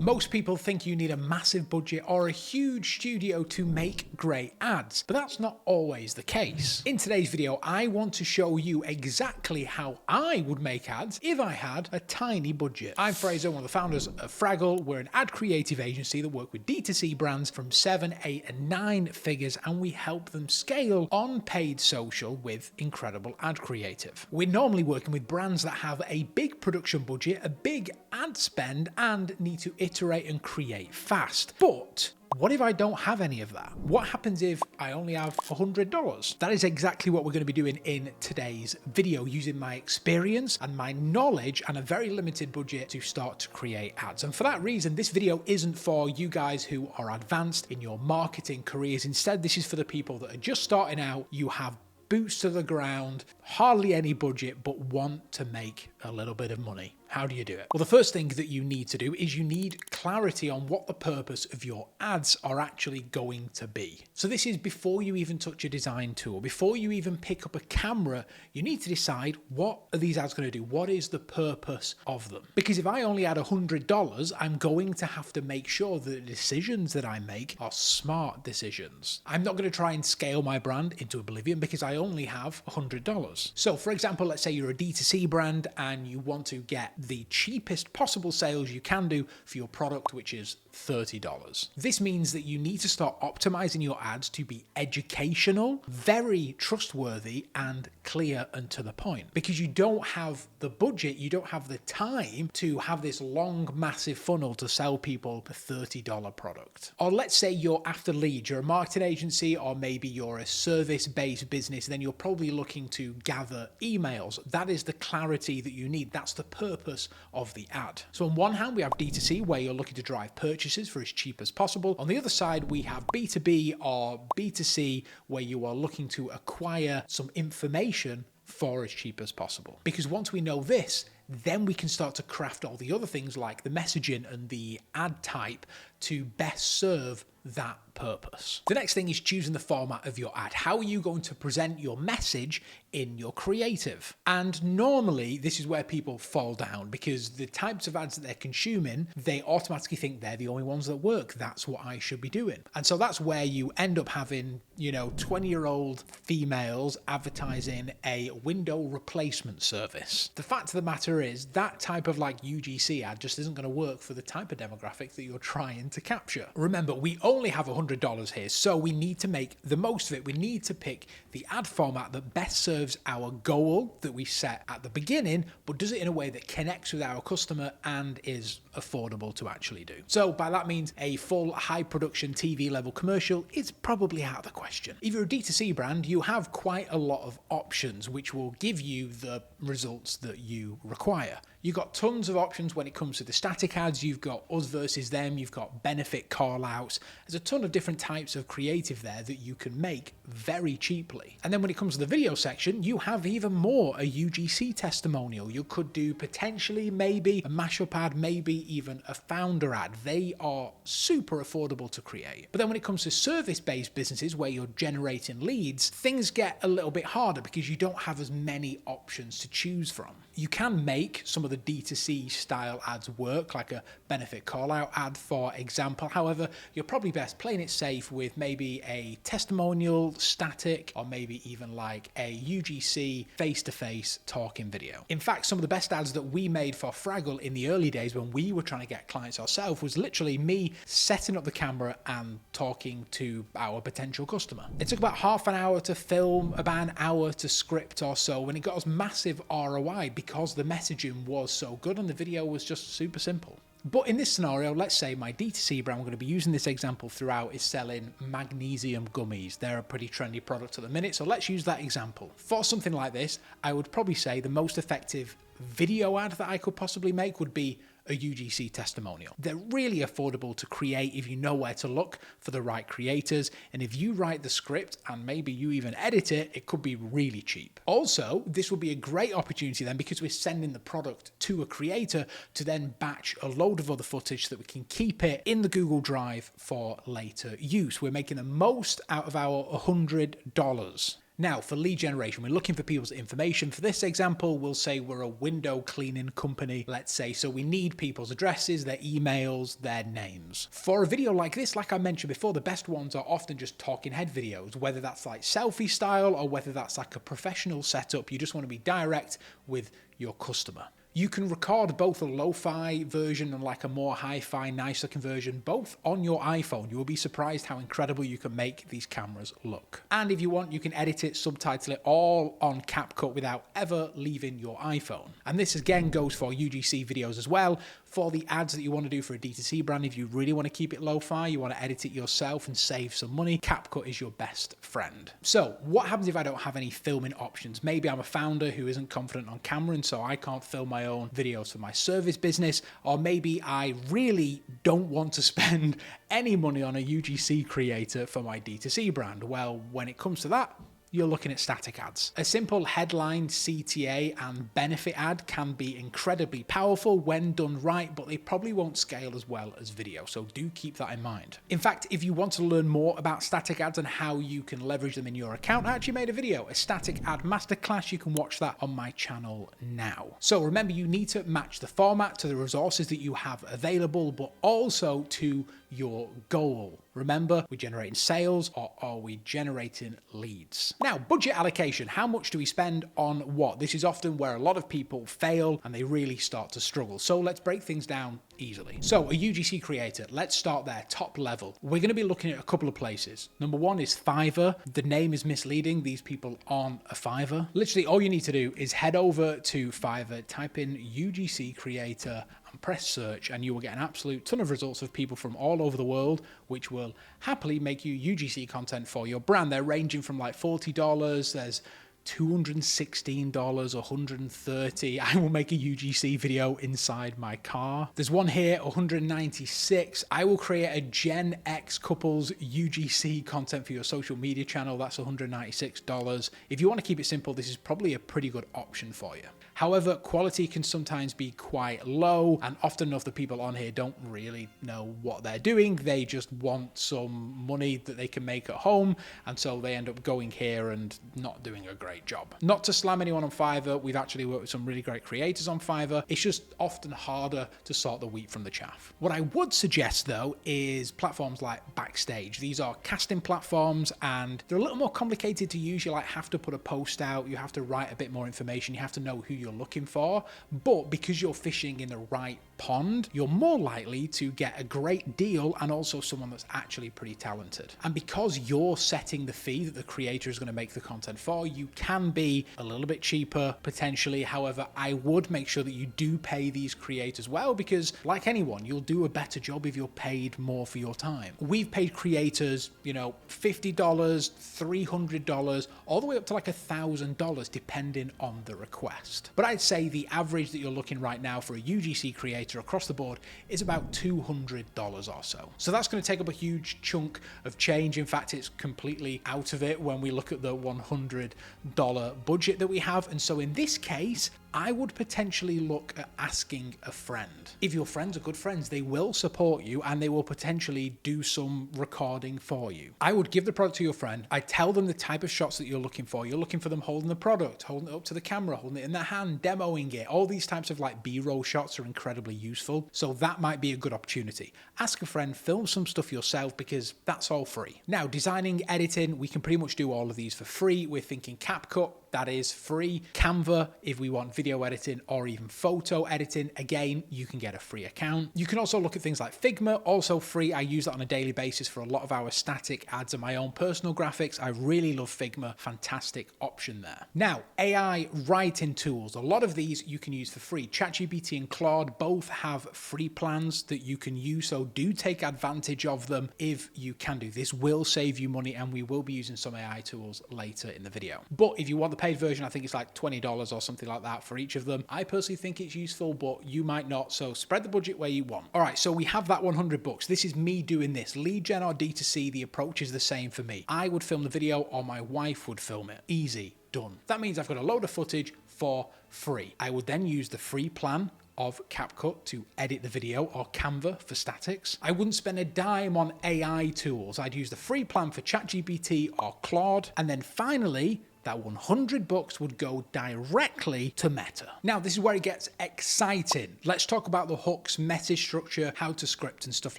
Most people think you need a massive budget or a huge studio to make great ads, but that's not always the case. In today's video, I want to show you exactly how I would make ads if I had a tiny budget. I'm Fraser, one of the founders of Fraggle. We're an ad creative agency that work with D2C brands from 7, 8, and 9 figures, and we help them scale on paid social with incredible ad creative. We're normally working with brands that have a big production budget, a big ad spend, and need to iterate and create fast. But what if I don't have any of that? What happens if I only have $100? That is exactly what we're going to be doing in today's video, using my experience and my knowledge and a very limited budget to start to create ads. And for that reason, this video isn't for you guys who are advanced in your marketing careers. Instead, this is for the people that are just starting out. You have boots to the ground, hardly any budget, but want to make a little bit of money. How do you do it? Well, the first thing that you need to do is you need clarity on what the purpose of your ads are actually going to be. So this is before you even touch a design tool, before you even pick up a camera, you need to decide, what are these ads going to do? What is the purpose of them? Because if I only had $100, I'm going to have to make sure that the decisions that I make are smart decisions. I'm not going to try and scale my brand into oblivion because I only have $100. So for example, let's say you're a D2C brand and you want to get the cheapest possible sales you can do for your product, which is $30. This means that you need to start optimizing your ads to be educational, very trustworthy, and clear and to the point. Because you don't have the budget, you don't have the time to have this long, massive funnel to sell people a $30 product. Or let's say you're after leads, you're a marketing agency, or maybe you're a service-based business, then you're probably looking to gather emails. That is the clarity that you need. That's the purpose of the ad. So on one hand, we have D2C, where you're looking to drive purchases for as cheap as possible. On the other side, we have B2B or B2C, where you are looking to acquire some information for as cheap as possible. Because once we know this, then we can start to craft all the other things like the messaging and the ad type to best serve that purpose. The next thing is choosing the format of your ad. How are you going to present your message in your creative? And normally this is where people fall down, because the types of ads that they're consuming, they automatically think they're the only ones that work. That's what I should be doing. And so that's where you end up having, 20-year-old females advertising a window replacement service. The fact of the matter is that type of UGC ad just isn't going to work for the type of demographic that you're trying to capture. Remember, we only have $100 here, so we need to make the most of it. We need to pick the ad format that best serves our goal that we set at the beginning, but does it in a way that connects with our customer and is affordable to actually do. So by that means a full high production TV level commercial is probably out of the question. If you're a D2C brand, you have quite a lot of options which will give you the results that you require. You've got tons of options when it comes to the static ads. You've got us versus them. You've got benefit call outs. There's a ton of different types of creative there that you can make very cheaply. And then when it comes to the video section, you have even more, a UGC testimonial. You could do potentially maybe a mashup ad, maybe even a founder ad. They are super affordable to create. But then when it comes to service-based businesses where you're generating leads, things get a little bit harder because you don't have as many options to choose from. You can make some of the D2C style ads work, like a benefit call out ad, for example. However, you're probably best playing it safe with maybe a testimonial static, or maybe even like a UGC face-to-face talking video. In fact, some of the best ads that we made for Fraggle in the early days when we were trying to get clients ourselves was literally me setting up the camera and talking to our potential customer. It took about half an hour to film, about an hour to script or so, and it got us massive ROI because the messaging was so good and the video was just super simple. But in this scenario, let's say my D2C brand, we're going to be using this example throughout, is selling magnesium gummies. They're a pretty trendy product at the minute, so let's use that example. For something like this, I would probably say the most effective video ad that I could possibly make would be a UGC testimonial. They're really affordable to create if you know where to look for the right creators, and if you write the script and maybe you even edit it, it could be really cheap. Also, this would be a great opportunity then, because we're sending the product to a creator to then batch a load of other footage so that we can keep it in the Google Drive for later use. We're making the most out of our $100. Now, for lead generation, we're looking for people's information. For this example, we'll say we're a window cleaning company, let's say. So we need people's addresses, their emails, their names. For a video like this, like I mentioned before, the best ones are often just talking head videos, whether that's like selfie style or whether that's like a professional setup. You just want to be direct with your customer. You can record both a lo-fi version and like a more hi-fi, nice looking version, both on your iPhone. You will be surprised how incredible you can make these cameras look. And if you want, you can edit it, subtitle it all on CapCut without ever leaving your iPhone. And this again goes for UGC videos as well. For the ads that you want to do for a D2C brand, if you really want to keep it lo-fi, you want to edit it yourself and save some money, CapCut is your best friend. So what happens if I don't have any filming options? Maybe I'm a founder who isn't confident on camera and so I can't film my own videos for my service business, or maybe I really don't want to spend any money on a UGC creator for my D2C brand. Well, when it comes to that, you're looking at static ads. A simple headline, CTA, and benefit ad can be incredibly powerful when done right, but they probably won't scale as well as video, so do keep that in mind. In fact, if you want to learn more about static ads and how you can leverage them in your account, I actually made a video, a static ad masterclass. You can watch that on my channel now. So remember, you need to match the format to the resources that you have available, but also to your goal. Remember, we're generating sales or are we generating leads? Now, budget allocation. How much do we spend on what? This is often where a lot of people fail and they really start to struggle. So let's break things down easily. So a UGC creator, let's start there, top level. We're going to be looking at a couple of places. Number one is Fiverr. The name is misleading. These people aren't a Fiverr. Literally all you need to do is head over to Fiverr, type in UGC creator, and press search, and you will get an absolute ton of results of people from all over the world, which will happily make you UGC content for your brand. They're ranging from like $40, there's $216, $130. I will make a UGC video inside my car. There's one here, $196. I will create a Gen X couples UGC content for your social media channel. That's $196. If you want to keep it simple, this is probably a pretty good option for you. However, quality can sometimes be quite low, and often enough the people on here don't really know what they're doing. They just want some money that they can make at home, and so they end up going here and not doing a great job. Not to slam anyone on Fiverr, we've actually worked with some really great creators on Fiverr. It's just often harder to sort the wheat from the chaff. What I would suggest though is platforms like Backstage. These are casting platforms and they're a little more complicated to use. You like have to put a post out, you have to write a bit more information, you have to know who you're looking for, but because you're fishing in the right pond, you're more likely to get a great deal and also someone that's actually pretty talented. And because you're setting the fee that the creator is going to make the content for, you can be a little bit cheaper potentially. However, I would make sure that you do pay these creators well, because like anyone, you'll do a better job if you're paid more for your time. We've paid creators, you know, $50, $300, all the way up to like $1,000 depending on the request. But I'd say the average that you're looking right now for a UGC creator across the board is about $200 or so. So that's going to take up a huge chunk of change. In fact, it's completely out of it when we look at the $100 budget that we have. And so in this case, I would potentially look at asking a friend. If your friends are good friends, they will support you and they will potentially do some recording for you. I would give the product to your friend. I tell them the type of shots that you're looking for. You're looking for them holding the product, holding it up to the camera, holding it in their hand, demoing it. All these types of like B-roll shots are incredibly useful. So that might be a good opportunity. Ask a friend, film some stuff yourself, because that's all free. Now, designing, editing, we can pretty much do all of these for free. We're thinking CapCut, that is free. Canva, if we want video editing or even photo editing, again, you can get a free account. You can also look at things like Figma, also free. I use that on a daily basis for a lot of our static ads and my own personal graphics. I really love Figma, fantastic option there. Now, AI writing tools, a lot of these you can use for free. ChatGPT and Claude both have free plans that you can use, so do take advantage of them if you can do. This will save you money and we will be using some AI tools later in the video. But if you want the paid version, I think it's like $20 or something like that for each of them. I personally think it's useful, but you might not, so spread the budget where you want. All right, so we have that $100. This is me doing this. Lead gen or D2C, the approach is the same for me. I would film the video or my wife would film it. Easy, done. That means I've got a load of footage for free. I would then use the free plan of CapCut to edit the video, or Canva for statics. I wouldn't spend a dime on AI tools. I'd use the free plan for ChatGPT or Claude. And then finally, that 100 bucks would go directly to Meta. Now, this is where it gets exciting. Let's talk about the hooks, message structure, how to script and stuff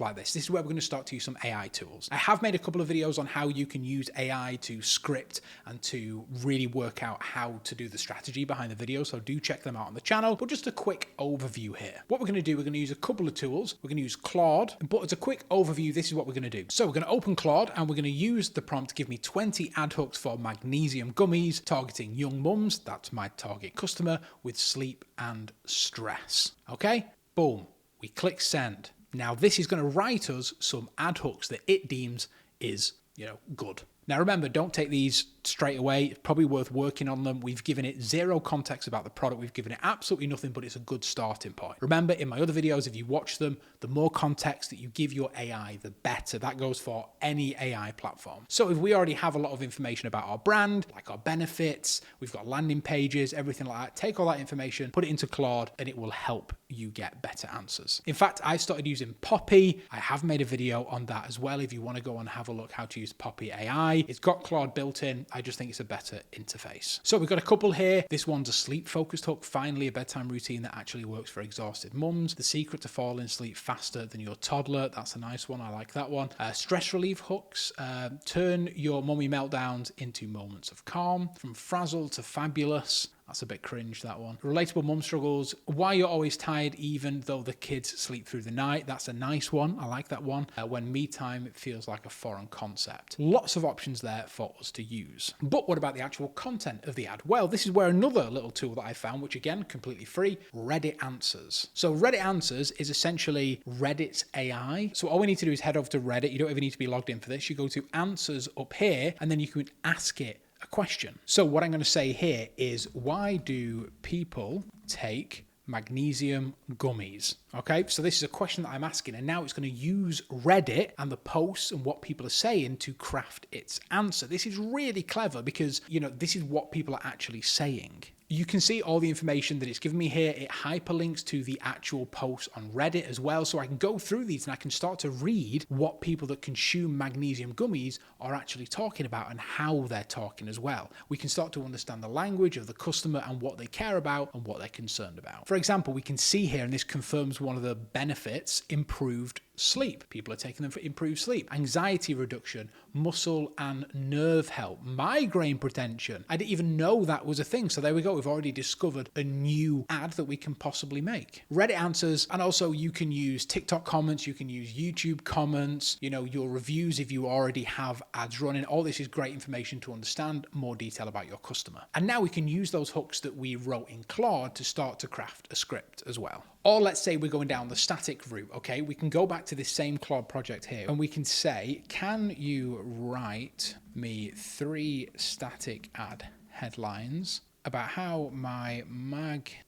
like this. This is where we're going to start to use some AI tools. I have made a couple of videos on how you can use AI to script and to really work out how to do the strategy behind the video, so do check them out on the channel. But just a quick overview here. What we're going to do, we're going to use a couple of tools. We're going to use Claude, but as a quick overview, this is what we're going to do. So we're going to open Claude and we're going to use the prompt to give me 20 ad hooks for magnesium gummies targeting young mums. That's my target customer with sleep and stress. Okay, boom, we click send. Now this is going to write us some ad hooks that it deems is, good. Now remember, don't take these straight away. It's probably worth working on them. We've given it zero context about the product. We've given it absolutely nothing, but it's a good starting point. Remember, in my other videos, if you watch them, the more context that you give your AI, the better. That goes for any AI platform. So if we already have a lot of information about our brand, like our benefits, we've got landing pages, everything like that, take all that information, put it into Claude, and it will help you get better answers. In fact, I started using Poppy. I have made a video on that as well. If you want to go and have a look how to use Poppy AI, it's got Claude built in. I just think it's a better interface. So we've got a couple here. This one's a sleep focused hook. Finally, a bedtime routine that actually works for exhausted mums. The secret to falling asleep faster than your toddler. That's a nice one. I like that one. Stress relief hooks. Turn your mummy meltdowns into moments of calm. From frazzle to fabulous. That's a bit cringe, that one. Relatable mum struggles. Why you're always tired even though the kids sleep through the night. That's a nice one. I like that one. When me time feels like a foreign concept. Lots of options there for us to use. But what about the actual content of the ad? Well, this is where another little tool that I found, which again, completely free, Reddit Answers. So Reddit Answers is essentially Reddit's AI. So all we need to do is head over to Reddit. You don't even need to be logged in for this. You go to Answers up here, and then you can ask it a question. So what I'm going to say here is, why do people take magnesium gummies? Okay, so this is a question that I'm asking, and now it's going to use Reddit and the posts and what people are saying to craft its answer. This is really clever because, this is what people are actually saying. You can see all the information that it's given me here. It hyperlinks to the actual posts on Reddit as well. So I can go through these and I can start to read what people that consume magnesium gummies are actually talking about and how they're talking as well. We can start to understand the language of the customer and what they care about and what they're concerned about. For example, we can see here, and this confirms one of the benefits, improved sleep. People are taking them for improved sleep. Anxiety reduction, muscle and nerve health, migraine prevention. I didn't even know that was a thing. So there we go. We've already discovered a new ad that we can possibly make. Reddit Answers, and also you can use TikTok comments, you can use YouTube comments, your reviews if you already have ads running. All this is great information to understand more detail about your customer. And now we can use those hooks that we wrote in Claude to start to craft a script as well. Or let's say we're going down the static route, okay? We can go back to this same Claude project here and we can say, can you write me 3 static ad headlines about how my magnesium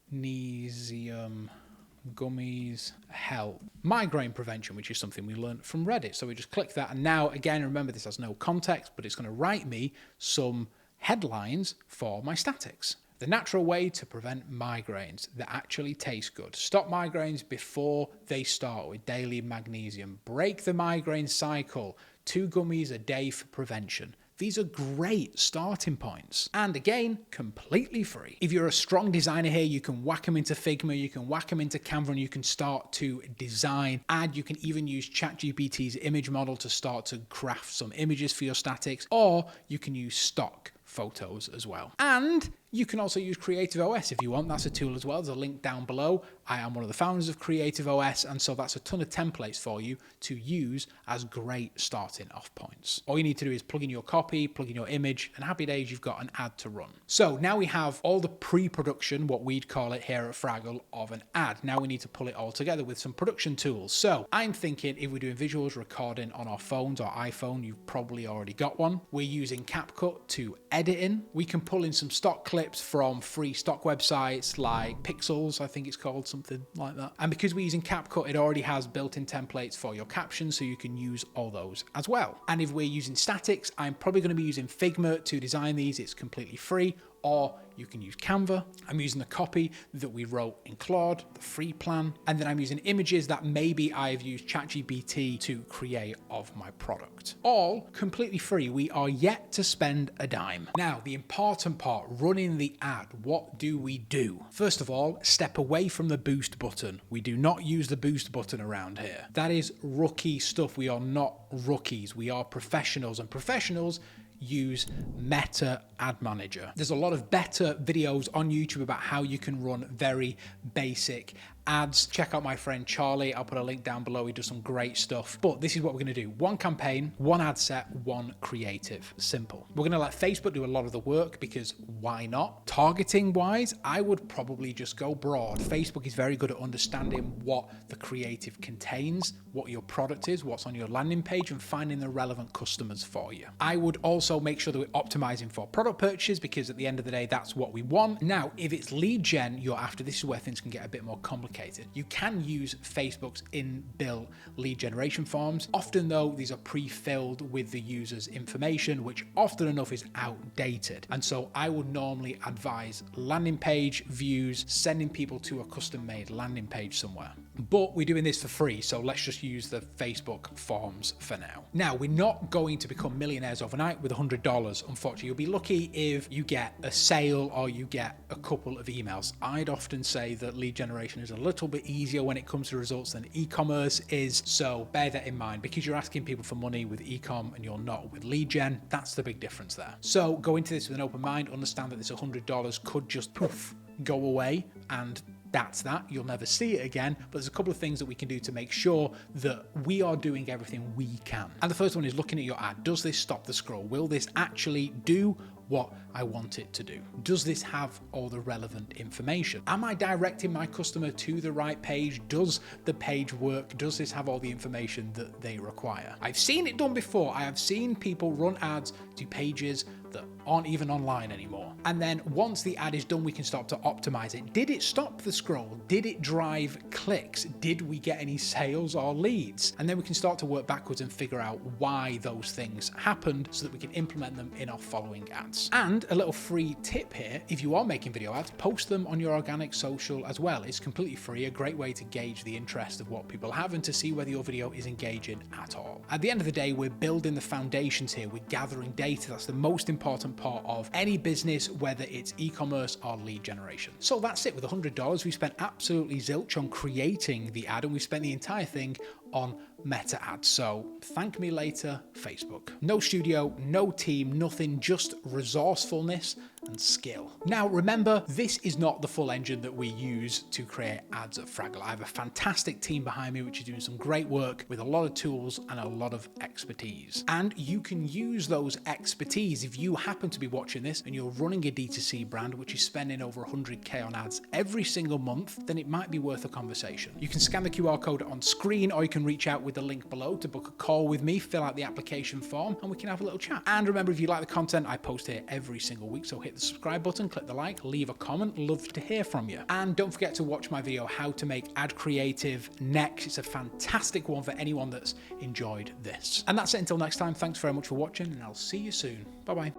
gummies help migraine prevention, which is something we learned from Reddit. So we just click that. And now, again, remember this has no context, but it's going to write me some headlines for my statics. The natural way to prevent migraines that actually taste good. Stop migraines before they start with daily magnesium. Break the migraine cycle. 2 gummies a day for prevention. These are great starting points. And again, completely free. If you're a strong designer here, you can whack them into Figma, you can whack them into Canva, and you can start to design, add. You can even use ChatGPT's image model to start to craft some images for your statics, or you can use stock photos as well. And you can also use Creative OS if you want. That's a tool as well. There's a link down below. I am one of the founders of Creative OS, and so that's a ton of templates for you to use as great starting off points. All you need to do is plug in your copy, plug in your image, and happy days, you've got an ad to run. So now we have all the pre-production, what we'd call it here at Fraggle, of an ad. Now we need to pull it all together with some production tools. So I'm thinking if we're doing visuals recording on our phones or iPhone, you've probably already got one. We're using CapCut to edit in. We can pull in some stock clips from free stock websites like Pixels, I think it's called, something like that. And because we're using CapCut, it already has built-in templates for your captions, so you can use all those as well. And if we're using statics, I'm probably going to be using Figma to design these. It's completely free. or you can use Canva. I'm using the copy that we wrote in Claude, the free plan, and then I'm using images that maybe I've used ChatGPT to create of my product. All completely free. We are yet to spend a dime. Now, the important part, running the ad. What do we do? First of all, step away from the boost button. We do not use the boost button around here. That is rookie stuff. We are not rookies. We are professionals, and professionals use Meta Ad Manager. There's a lot of better videos on YouTube about how you can run very basic ads. Check out my friend Charlie. I'll put a link down below. He does some great stuff. But this is what we're going to do. One campaign, one ad set, one creative. Simple. We're going to let Facebook do a lot of the work because why not? Targeting wise, I would probably just go broad. Facebook is very good at understanding what the creative contains, what your product is, what's on your landing page, and finding the relevant customers for you. I would also make sure that we're optimizing for product purchases because at the end of the day, that's what we want. Now, if it's lead gen you're after, this is where things can get a bit more complicated. You can use Facebook's in-built lead generation forms. Often though, these are pre-filled with the user's information, which often enough is outdated. And so I would normally advise landing page views, sending people to a custom-made landing page somewhere. But we're doing this for free, so let's just use the Facebook forms for now. Now, we're not going to become millionaires overnight with $100. Unfortunately, you'll be lucky if you get a sale or you get a couple of emails. I'd often say that lead generation is a little bit easier when it comes to results than e-commerce is, so bear that in mind. Because you're asking people for money with e-com and you're not with lead gen, that's the big difference there. So go into this with an open mind, understand that this $100 could just poof, go away, and that's that. You'll never see it again, but there's a couple of things that we can do to make sure that we are doing everything we can. And the first one is looking at your ad. Does this stop the scroll? Will this actually do what I want it to do? Does this have all the relevant information? Am I directing my customer to the right page? Does the page work? Does this have all the information that they require? I've seen it done before. I have seen people run ads to pages that aren't even online anymore. And then once the ad is done, we can start to optimize it. Did it stop the scroll? Did it drive clicks? Did we get any sales or leads? And then we can start to work backwards and figure out why those things happened so that we can implement them in our following ads. And a little free tip here, if you are making video ads, post them on your organic social as well. It's completely free, a great way to gauge the interest of what people have and to see whether your video is engaging at all. At the end of the day, we're building the foundations here. We're gathering data. That's the most important part of any business, whether it's e-commerce or lead generation. So that's it. With $100, we spent absolutely zilch on creating the ad, and we spent the entire thing on Meta ads. So thank me later, Facebook. No studio, no team, nothing, just resourcefulness and skill. Now remember, this is not the full engine that we use to create ads at Fraggle. I have a fantastic team behind me which is doing some great work with a lot of tools and a lot of expertise. And you can use those expertise if you happen to be watching this and you're running a D2C brand which is spending over 100K on ads every single month, then it might be worth a conversation. You can scan the QR code on screen, or you can reach out with the link below to book a call with me, fill out the application form, and we can have a little chat. And remember, if you like the content I post here every single week, so hit the subscribe button, click the like, leave a comment, love to hear from you. And don't forget to watch my video, How to Make Ad Creative, next. It's a fantastic one for anyone that's enjoyed this. And that's it until next time. Thanks very much for watching, and I'll see you soon. Bye-bye.